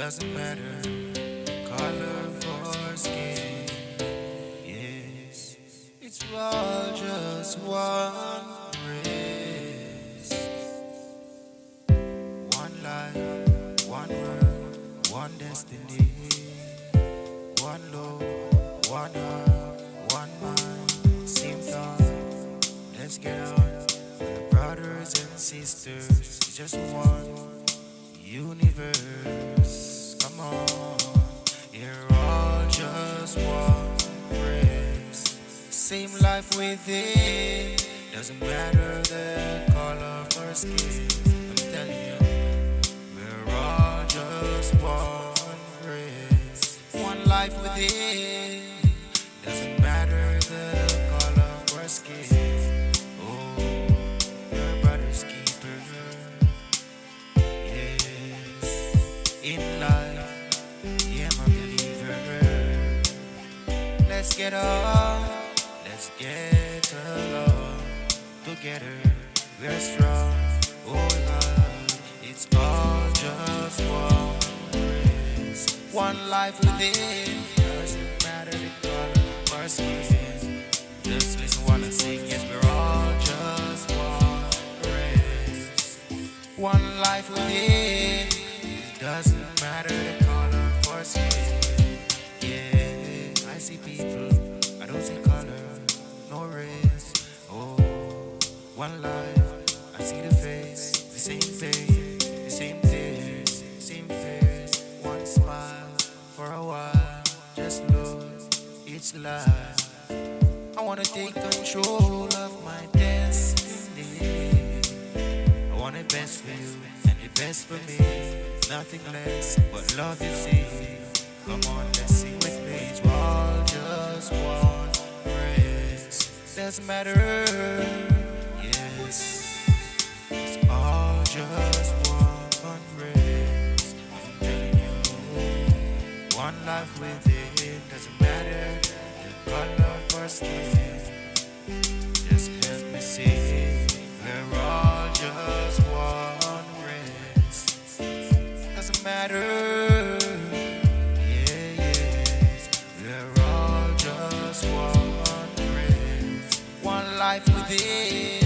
doesn't matter color or skin. Yes, it's all just one race, one life, one world, one destiny, one love, one heart, one mind, same thought. Let's get on, we're brothers and sisters, it's just one universe. Come on, you're all just one race, same life within. Doesn't matter the color of our skin. I'm telling you, we're all just one race, one life within. Doesn't matter the color of our skin. Oh, we're brothers keepers. In life, yeah, my believer. Let's get on, let's get along. Together, we're strong. Oh Lord, it's all just one race, one life within. Doesn't matter the color of our skin. Just listen while I sing. Yes, we're all just one race, one life within. Doesn't matter the color for skin. Yeah, I see people, I don't see color, no race. Oh, one life, I see the face, the same face, the same tears, same face. One smile for a while, just look, it's life. I wanna take control of my destiny. I want the best for you and the best for me. Nothing less but love, you see. Come on, let's sing with me. It's all just one race. Doesn't matter. Yes, it's all just one race. I'm telling you, one life within. Doesn't matter the color of our skin. Just help me see. We're all just one race. Doesn't matter. Yeah, yes, we're all just one race, one life within.